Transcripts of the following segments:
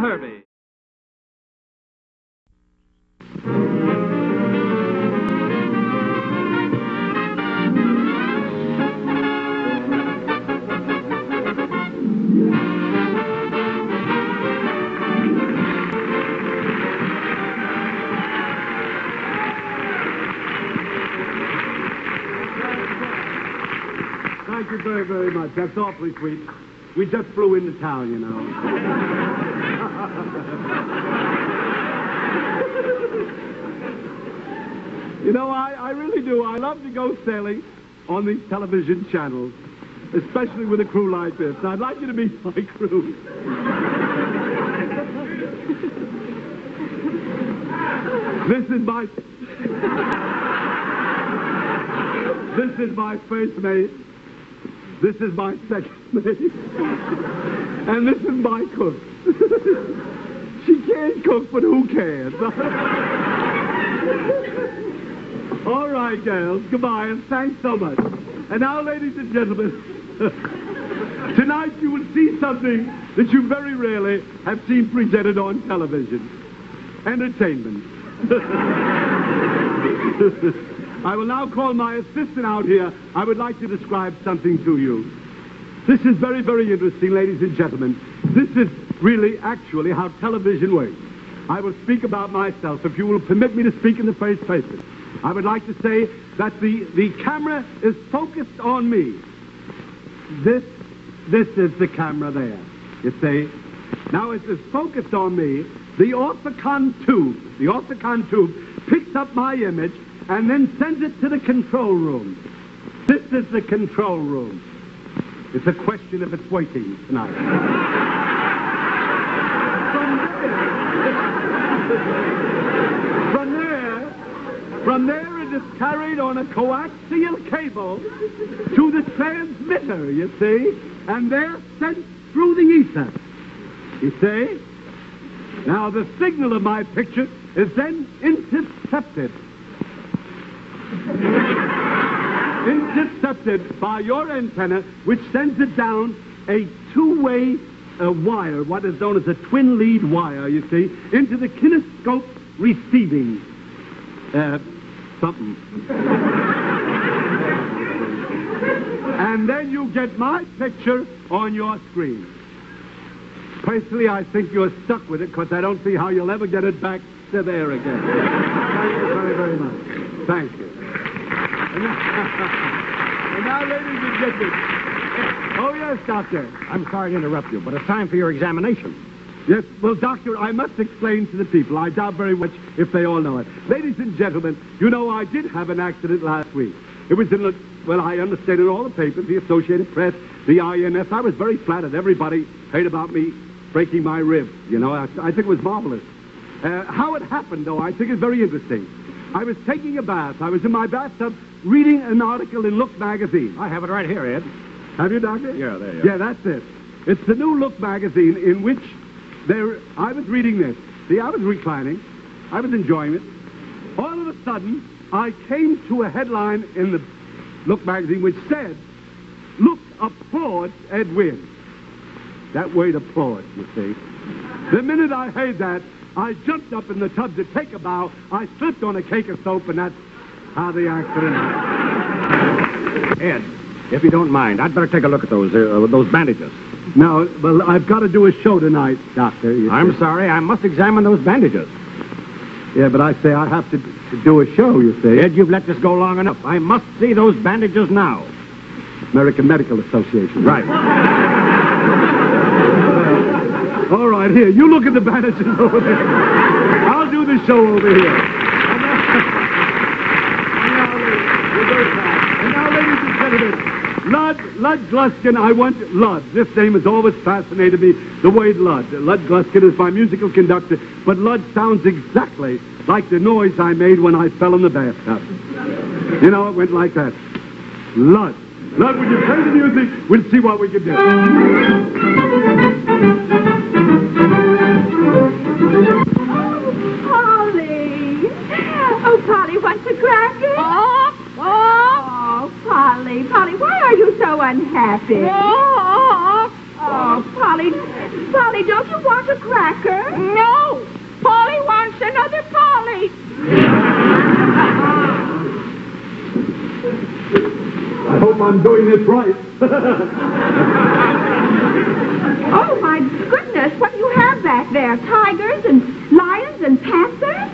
Herbie. Thank you very, very much. That's awfully sweet. We just flew into town, you know. You know, I really do. I love to go sailing on these television channels, especially with a crew like this. I'd like you to meet my crew. This is my first mate. This is my second mate. And this is my cook. She can't cook, but who cares? All right, girls. Goodbye, and thanks so much. And now, ladies and gentlemen, tonight you will see something that you very rarely have seen presented on television. Entertainment. I will now call my assistant out here. I would like to describe something to you. This is very, very interesting, ladies and gentlemen. This is really, actually, how television works. I will speak about myself, if you will permit me to speak in the first person. I would like to say that the camera is focused on me. This is the camera there, you see. Now, it is focused on me. The orthicon tube picks up my image and then sends it to the control room. This is the control room. It's a question if it's working tonight. From there it is carried on a coaxial cable to the transmitter, you see, and they're sent through the ether. You see? Now the signal of my picture is then intercepted by your antenna, which sends it down a two-way wire, what is known as a twin lead wire, you see, into the kinescope receiving something. And then you get my picture on your screen. Personally, I think you're stuck with it because I don't see how you'll ever get it back to there again. Thank you very, very much. Thank you. And now, ladies and gentlemen. Oh, yes, Doctor. I'm sorry to interrupt you, but it's time for your examination. Yes, well, Doctor, I must explain to the people. I doubt very much if they all know it. Ladies and gentlemen, you know I did have an accident last week. It was in, I understand in all the papers, the Associated Press, the INS. I was very flattered. Everybody heard about me breaking my rib. You know, I think it was marvelous. How it happened, though, I think is very interesting. I was taking a bath. I was in my bathtub reading an article in Look magazine. I have it right here, Ed. Have you, Doctor? Yeah, there you are. Yeah, that's it. It's the new Look magazine in which I was reading this. See, I was reclining. I was enjoying it. All of a sudden, I came to a headline in the Look magazine which said, "Look applauds Ed Wynn." That word applause, you see. The minute I heard that, I jumped up in the tub to take a bow. I slipped on a cake of soap, and that's how the accident happened. Ed, if you don't mind, I'd better take a look at those bandages. No, well, I've got to do a show tonight, Doctor. I'm sorry, I must examine those bandages. Yeah, but I say I have to do a show, you see. Ed, you've let this go long enough. I must see those bandages now. American Medical Association. Right. All right, here, you look at the bandages over there. I'll do the show over here. And now, ladies and gentlemen, Lud Gluskin, I want Lud. This name has always fascinated me, the word Lud. Lud Gluskin is my musical conductor, but Lud sounds exactly like the noise I made when I fell in the bathtub. You know, it went like that. Lud. Lud, would you play the music? We'll see what we can do. Oh, Polly wants a cracker? Oh, Polly, why are you so unhappy? Oh, Polly, don't you want a cracker? Tiger? No. Polly wants another Polly. I hope I'm doing this right. Oh, my goodness. What do you have back there? Tigers and lions and panthers?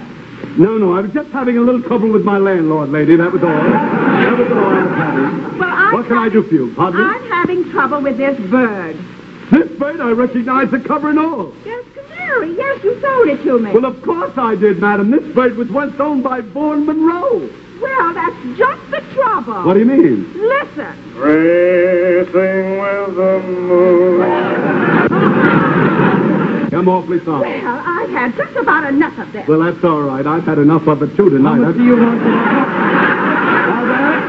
No, I was just having a little trouble with my landlord, lady. That was all. That was all I was having. Well, What can I do for you? Pardon me? I'm having trouble with this bird. This bird, I recognize the cover and all. Yes, canary. Yes, you sold it to me. Well, of course I did, madam. This bird was once owned by Vaughan Monroe. Well, that's just the trouble. What do you mean? Listen. Racing with the moon. I'm awfully sorry. Well, I've had just about enough of this. Well, that's all right. I've had enough of it, too, tonight. How much do you want for that?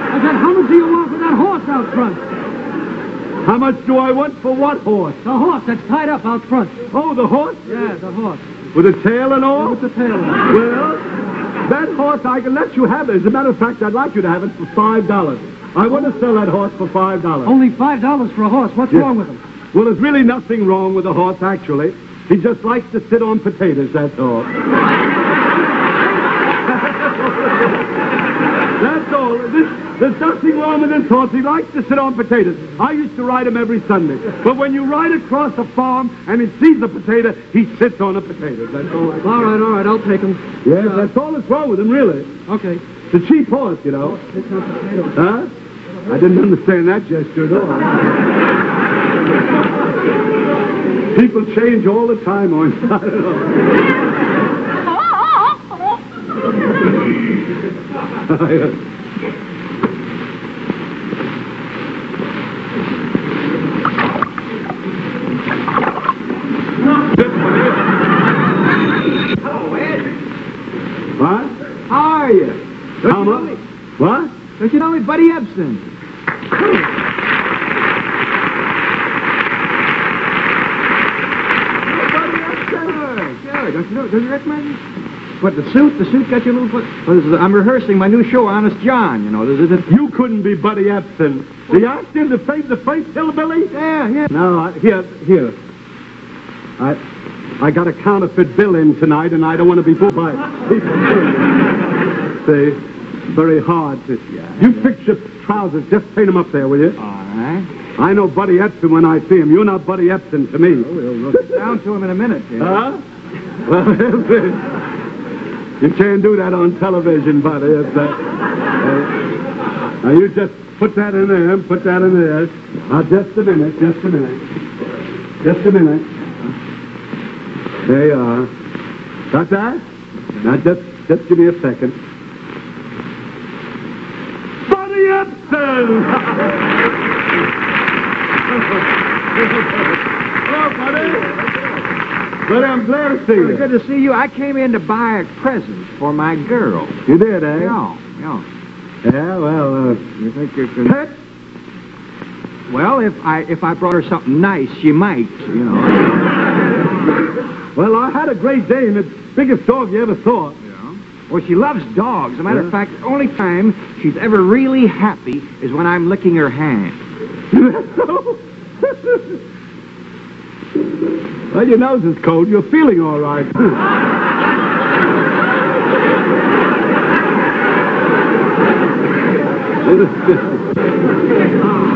I said, how much do you want for that horse out front? How much do I want for what horse? The horse that's tied up out front. Oh, the horse? Yeah, the horse. With a tail and all? With the tail. Well, that horse, I can let you have it. As a matter of fact, I'd like you to have it for $5. I want to sell that horse for $5. Only $5 for a horse. What's Yes. wrong with him? Well, there's really nothing wrong with the horse, actually. He just likes to sit on potatoes, that's all. That's all. There's nothing wrong with this horse. He likes to sit on potatoes. I used to ride him every Sunday. But when you ride across a farm and he sees a potato, he sits on a potato. That's all. All right, I'll take him. Yes, that's all that's wrong with him, really. Okay. It's a cheap horse, you know. Takes out potatoes. Huh? I didn't understand that gesture at all. People change all the time on I don't know. Hello, Ed. What? How are you? How much? What? Don't you know me, Buddy Epson? Sure. Don't you recognize me? What, the suit? The suit got you a little foot? Well, I'm rehearsing my new show, Honest John, you know. You couldn't be Buddy Epson. The actor, the famous hillbilly? Yeah. No, here. I got a counterfeit bill in tonight, and I don't want to be fooled by people. See, very hard to... You fix your trousers. Just paint them up there, will you? All right. I know Buddy Epson when I see him. You're not Buddy Epson to me. We'll get down to him in a minute. Huh? Well, you can't do that on television, buddy. Now, you just put that in there and put that in there. Now, just a minute. There you are. Got that? Now, just give me a second. Buddy Epson! Hello, buddy. But I'm glad to see you. Good to see you. I came in to buy a present for my girl. You did, eh? Yeah. Yeah, well, You think you can... Pet? Well, if I brought her something nice, she might, you know. Well, I had a Great Dane, the biggest dog you ever saw. Yeah. Well, she loves dogs. As a matter of fact, the only time she's ever really happy is when I'm licking her hand. Well, your nose is cold. You're feeling all right.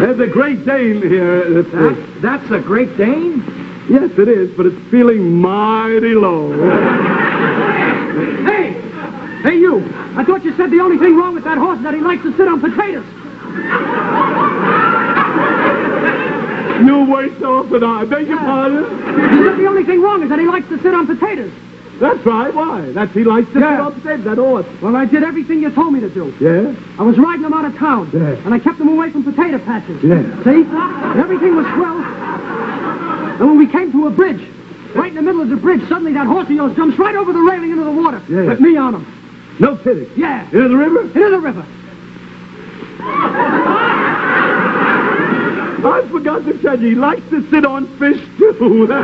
There's a Great Dane here. That's a Great Dane? Yes, it is, but it's feeling mighty low. Hey, you! I thought you said the only thing wrong with that horse is that he likes to sit on potatoes. You wait so often, I beg your pardon? You said the only thing wrong is that he likes to sit on potatoes. That's right. Why? He likes to sit on potatoes, that horse. Well, I did everything you told me to do. Yeah? I was riding him out of town. Yeah. And I kept him away from potato patches. Yeah. See? And everything was swell. And when we came to a bridge, right in the middle of the bridge, suddenly that horse of yours jumps right over the railing into the water. Yeah. With me on him. No kidding. Yeah. Into the river? Into the river. I forgot to tell you, he likes to sit on fish, too. That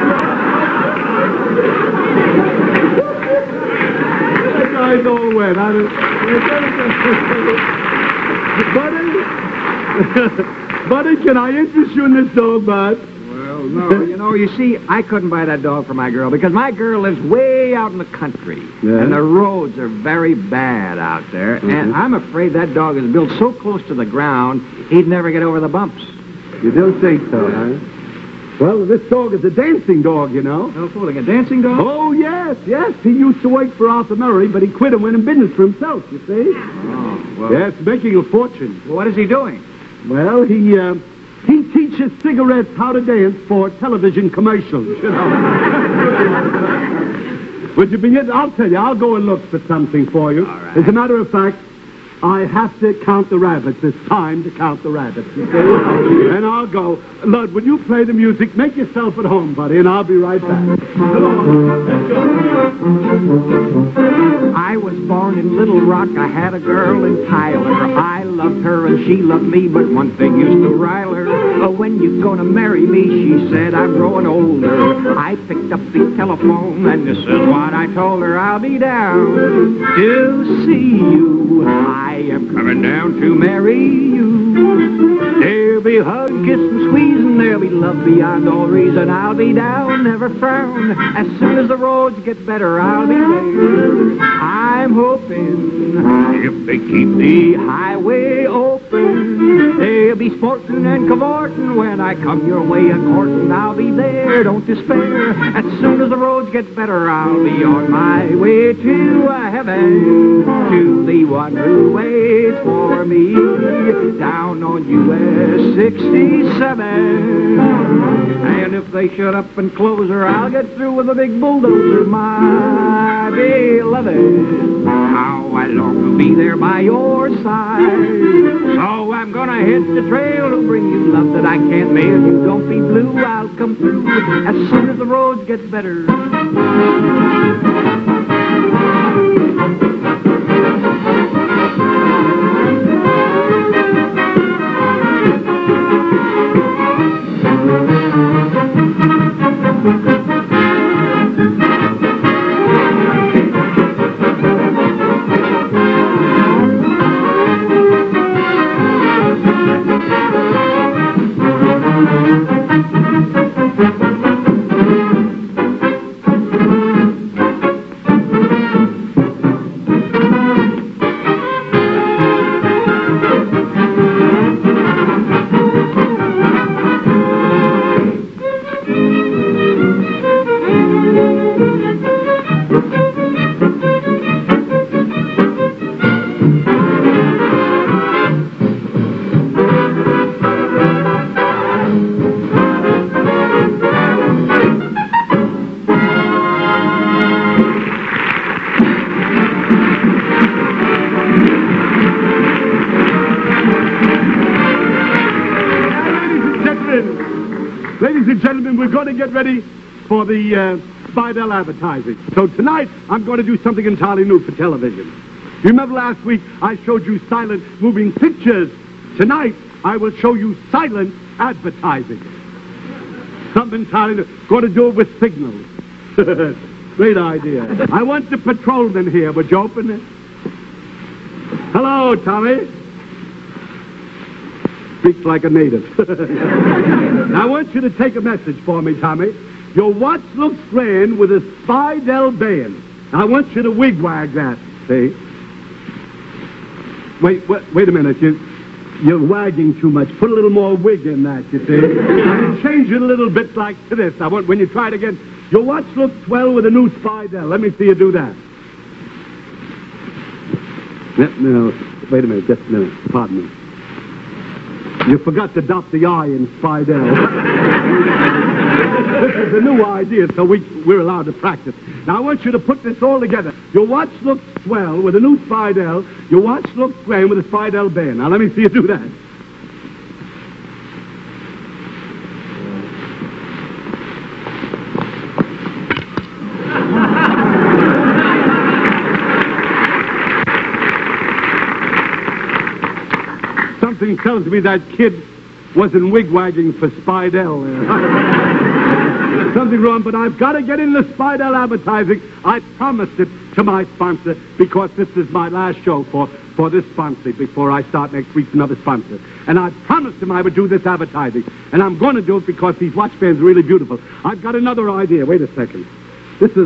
guy's all wet. Buddy, can I interest you in this dog, bud? Well, no. You see, I couldn't buy that dog for my girl because my girl lives way out in the country. Yeah. And the roads are very bad out there. And I'm afraid that dog is built so close to the ground, he'd never get over the bumps. You don't think so, huh? Well, this dog is a dancing dog, you know. No fooling, a dancing dog? Oh, yes. He used to work for Arthur Murray, but he quit and went in business for himself, you see. Oh, well. Yes, making a fortune. Well, what is he doing? Well, he teaches cigarettes how to dance for television commercials, you know. Would you be in? I'll tell you, I'll go and look for something for you. All right. As a matter of fact, I have to count the rabbits. It's time to count the rabbits, you see? And I'll go. Lud, will you play the music? Make yourself at home, buddy, and I'll be right back. I was born in Little Rock. I had a girl in Tyler. I loved her and she loved me, but one thing used to rile her. Oh, when you gonna marry me? She said, I'm growing older. I picked up the telephone and this is what I told her. I'll be down to see you. I am coming down to marry you. There'll be hug, kiss, and squeeze, and there'll be love beyond all reason. I'll be down, never frown. As soon as the roads get better, I'll be there. I'm hoping if they keep the highway open, there'll be sporting and cavorting when I come your way a-courting. I'll be there, don't despair. As soon as the roads get better, I'll be on my way to heaven, to the one who waits for me down on US 67. And if they shut up and close her, I'll get through with a big bulldozer, my beloved. How I long to be there by your side. So I'm gonna hit the trail to bring you love that I can't mail you. Don't be blue, I'll come through as soon as the roads get better. Ladies and gentlemen, we're going to get ready for the Spidell advertising. So tonight, I'm going to do something entirely new for television. You remember last week, I showed you silent moving pictures. Tonight, I will show you silent advertising. Something entirely new. Going to do it with signals. Great idea. I want the patrolman here. Would you open it? Hello, Tommy. Speaks like a native. Now, I want you to take a message for me, Tommy. Your watch looks grand with a Spidell band. I want you to wigwag that, see? Wait a minute. You're wagging too much. Put a little more wig in that, you see? Change it a little bit like to this. I want, when you try it again, your watch looks swell with a new Spidell. Let me see you do that. No, wait a minute. Just a minute. Pardon me. You forgot to dot the I in Spidell. This is a new idea, so we're allowed to practice. Now, I want you to put this all together. Your watch looks swell with a new Spidell. Your watch looks grand with a Spidell band. Now, let me see you do that. Something tells me that kid wasn't wigwagging for Spidell. Something wrong, but I've got to get in the Spidell advertising. I promised it to my sponsor because this is my last show for this sponsor before I start next week's another sponsor. And I promised him I would do this advertising. And I'm going to do it because these watch bands are really beautiful. I've got another idea. Wait a second.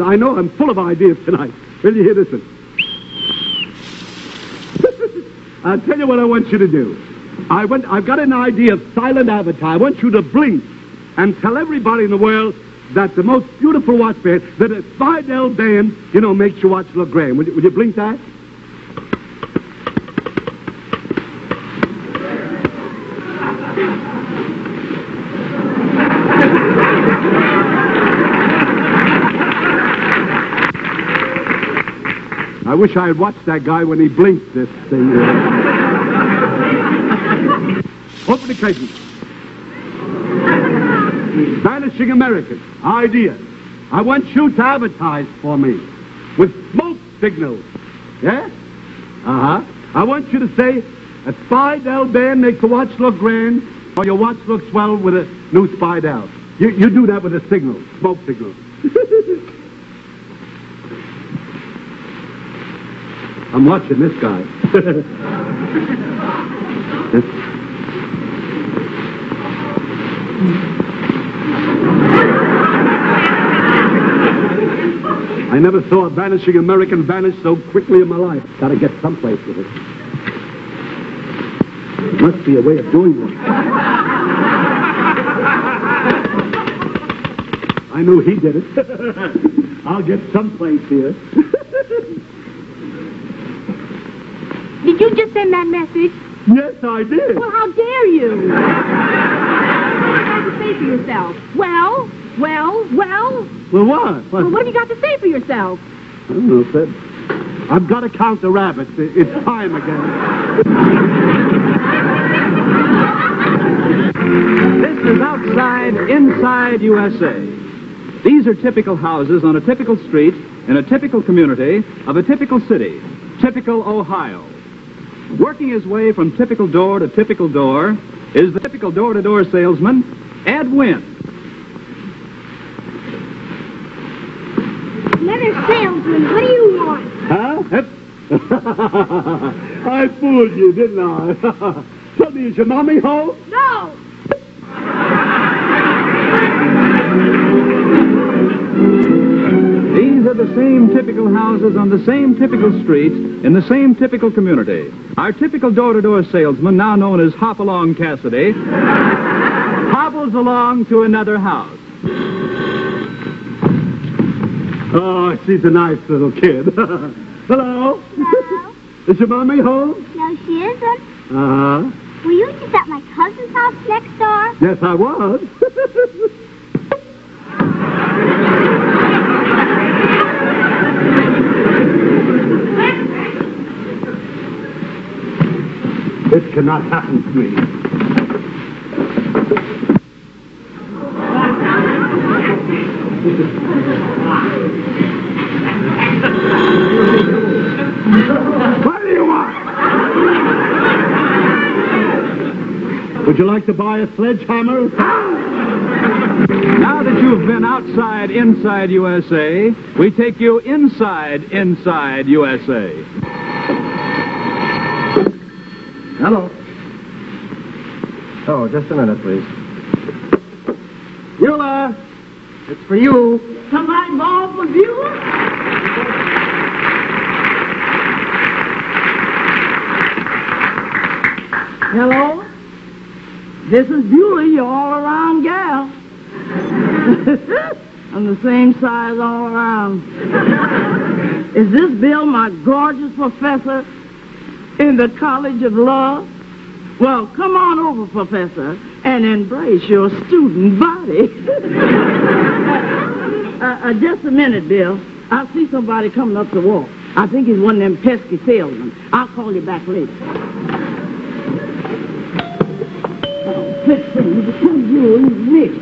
I know I'm full of ideas tonight. Will you hear this one? I'll tell you what I want you to do. I've got an idea of silent advertising. I want you to blink and tell everybody in the world that the most beautiful watch band, that a Spidell band, makes your watch look grand. Would you blink that? I wish I had watched that guy when he blinked this thing. Open the curtain. Vanishing American. Idea. I want you to advertise for me with smoke signals. Yeah? Uh-huh. I want you to say, a Spidell band makes the watch look grand, or your watch looks swell with a new Spidell. You do that with a signal, smoke signal. I'm watching this guy. I never saw a vanishing American vanish so quickly in my life. Gotta get someplace with it. Must be a way of doing it. I knew he did it. I'll get someplace here. Did you just send that message? Yes, I did. Well, how dare you? What have you got to say for yourself? Well? Well, what? Well, what have you got to say for yourself? I don't know, Fred. I've got to count the rabbits. It's time again. This is Outside, Inside USA. These are typical houses on a typical street in a typical community of a typical city, typical Ohio. Working his way from typical door to typical door is the typical door-to-door salesman, Ed Wynn. Another salesman, what do you want? Huh? I fooled you, didn't I? Tell me, is your mommy home? No! These are the same typical houses on the same typical street in the same typical community. Our typical door-to-door salesman, now known as Hop-Along Cassidy, hobbles along to another house. Oh, she's a nice little kid. Hello? Hello? Is your mommy home? No, she isn't. Uh-huh. Were you just at my cousin's house next door? Yes, I was. This cannot happen to me. What do you want? Would you like to buy a sledgehammer? Now that you've been outside, inside USA, we take you inside USA. Hello. Oh, just a minute, please. Beulah, it's for you. Somebody ball for Beulah? Hello? This is Beulah, your all-around gal. I'm the same size all around. Is this Bill, my gorgeous professor in the College of Love? Well, come on over, Professor, and embrace your student body. Just a minute, Bill. I see somebody coming up the walk. I think he's one of them pesky salesmen. I'll call you back later. Oh, good thing. You become you and rich.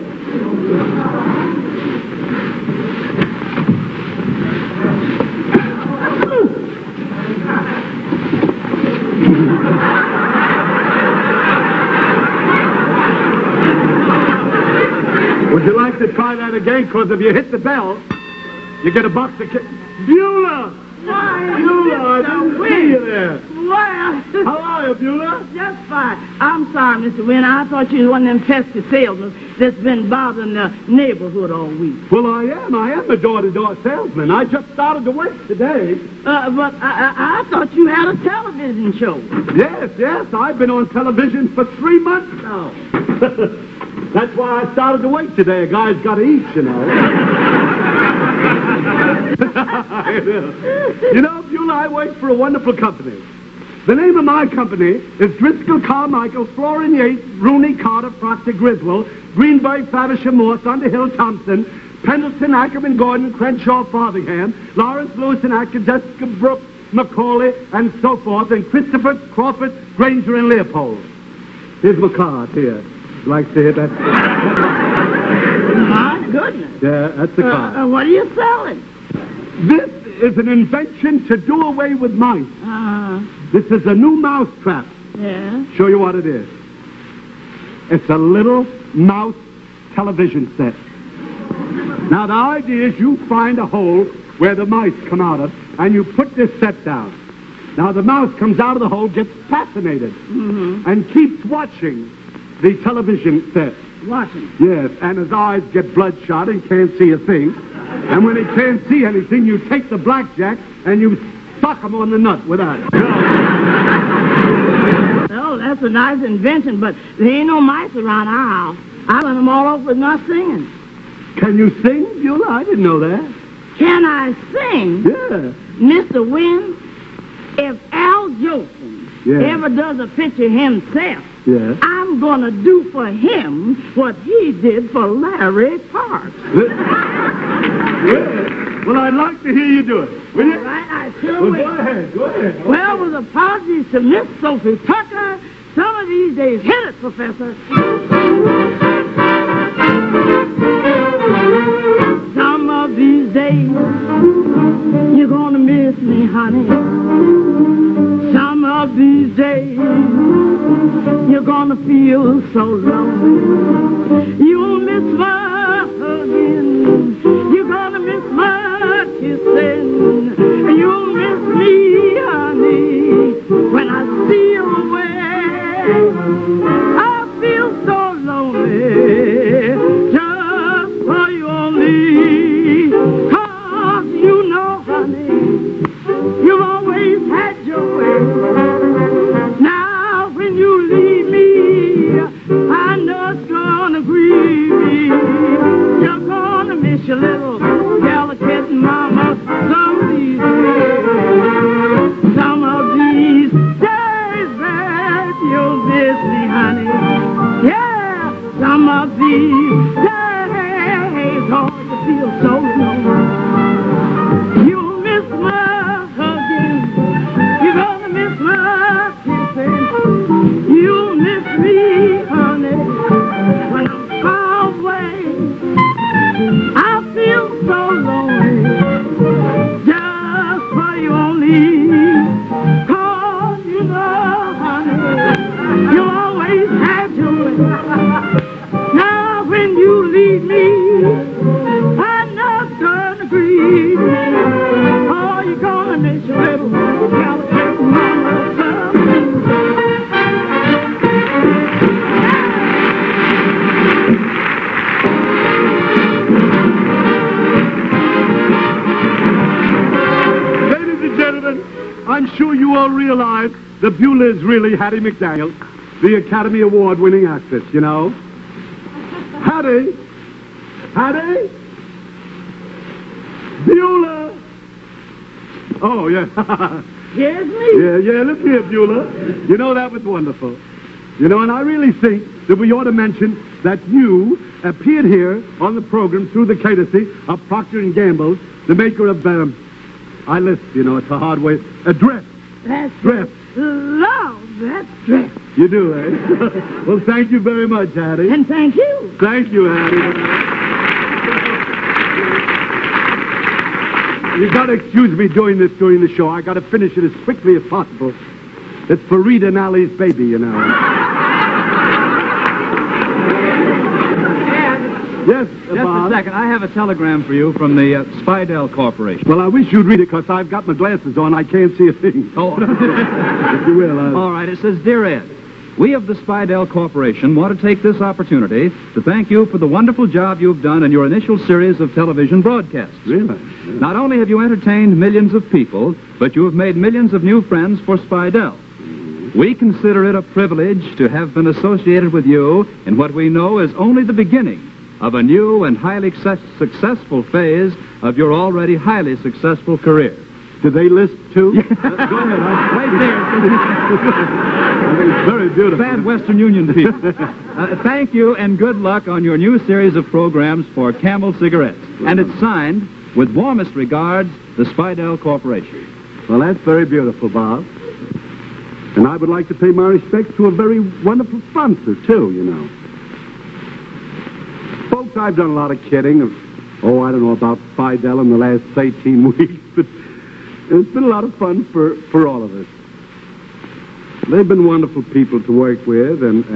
Would you like to try that again, because if you hit the bell, you get a box of Beulah! Beulah, I didn't see you there. Well, How are you, Beulah? just fine. I'm sorry, Mr. Wynn. I thought you was one of them pesky salesmen that's been bothering the neighborhood all week. Well, I am a door-to-door salesman. I just started to work today. But I thought you had a television show. Yes, I've been on television for 3 months now. That's why I started to wait today. A guy's got to eat, you know. You know, Beulah, I work for a wonderful company. The name of my company is Driscoll, Carmichael, Florin Yates, Rooney, Carter, Proctor, Griswold, Greenberg, Faversham, Morse, Underhill, Thompson, Pendleton, Ackerman, Gordon, Crenshaw, Frothingham, Lawrence, Lewis, and Atkins, Jessica, Brooks, Macaulay, and so forth, and Christopher, Crawford, Granger, and Leopold. Here's my card here. Like to hear that? My goodness. Yeah, that's the card. What are you selling? This is an invention to do away with mice. This is a new mouse trap. Yeah. Show you what it is. It's a little mouse television set. Now, the idea is you find a hole where the mice come out of, and you put this set down. Now, the mouse comes out of the hole, gets fascinated, and keeps watching the television set. Watching. Yes, and his eyes get bloodshot and can't see a thing. And when he can't see anything, you take the blackjack and you suck him on the nut with that. Oh, that's a nice invention, but there ain't no mice around our house. I run them all off with not singing. Can you sing, Beulah? I didn't know that. Can I sing? Yeah. Mr. Wynn, if Al Jolson ever does a picture himself, I'm going to do for him what he did for Larry Parks. Well, I'd like to hear you do it. Will you? All right, I sure Well, will. go ahead. Well, with apologies to Miss Sophie Tucker, some of these days, hit it, Professor. Some of these days, you're gonna miss me, honey. Some of these days, you're gonna feel so lonely. You'll miss my hugging. You're gonna miss my kissing. You'll miss me, honey, when I see you away. I feel so lonely, just for you only. 'Cause you know, honey, you've always had your way. Now when you leave me, I know it's gonna grieve me. You're gonna miss your little delicate mama some of these days. Some of these days that you'll miss me, honey. Yeah, some of these days, oh, you feel so lonely. You'll miss my hugging. You're gonna miss my kissing. You'll miss me, honey, when I'm far away. I feel so lonely, just for you only. 'Cause you know, honey, you always had your way. Now when you leave me, I'm not gonna grieve me. Oh, you're gonna miss your little delicate mama someday. Ladies and gentlemen, I'm sure you all realize that Beulah is really Hattie McDaniel, the Academy Award-winning actress, you know. Hattie? Beulah! Oh, yeah. Here's me. Yeah, look here, Beulah. You know, that was wonderful. You know, and I really think that we ought to mention that you appeared here on the program through the courtesy of Procter & Gamble, the maker of, I list, you know, it's a hard way, a dress. That's Dress. love, that dress. You do, eh? Well, thank you very much, Hattie. And thank you. Thank you, Hattie. You got to excuse me doing this during the show. I got to finish it as quickly as possible. It's for Rita and Allie's baby, you know. Yes, Just Bob. a second. I have a telegram for you from the Spidell Corporation. Well, I wish you'd read it, because I've got my glasses on. I can't see a thing. Oh. If you will. All right, it says, Dear Ed, we of the Spidell Corporation want to take this opportunity to thank you for the wonderful job you've done in your initial series of television broadcasts. Really? Not only have you entertained millions of people, but you have made millions of new friends for Spidell. We consider it a privilege to have been associated with you in what we know is only the beginning of a new and highly successful phase of your already highly successful career. Did they list too? Go ahead. Right there. I think it's very beautiful. Bad Western Union people. Thank you and good luck on your new series of programs for Camel Cigarettes. And it's signed, with warmest regards, the Spidell Corporation. Well, that's very beautiful, Bob. And I would like to pay my respects to a very wonderful sponsor, too, you know. Folks, I've done a lot of kidding. I don't know about Spidell in the last 18 weeks, but it's been a lot of fun for all of us. They've been wonderful people to work with, and I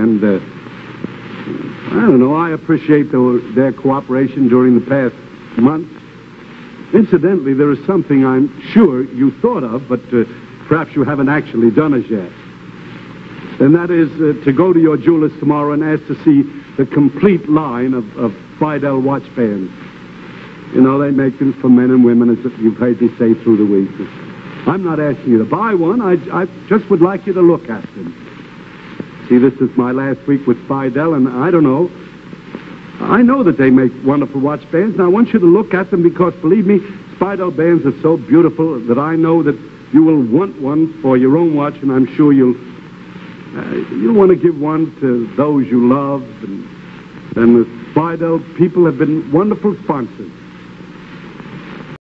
don't know, I appreciate their cooperation during the past month. Incidentally, there is something I'm sure you thought of, but perhaps you haven't actually done as yet. And that is to go to your jeweler's tomorrow and ask to see the complete line of Spidell watch bands. You know, they make them for men and women, as you've heard me say through the week. I'm not asking you to buy one. I just would like you to look at them. See, this is my last week with Spidell, and I don't know. I know that they make wonderful watch bands, and I want you to look at them because, believe me, Spidell bands are so beautiful that I know that you will want one for your own watch, and I'm sure you'll want to give one to those you love. And the Spidell people have been wonderful sponsors.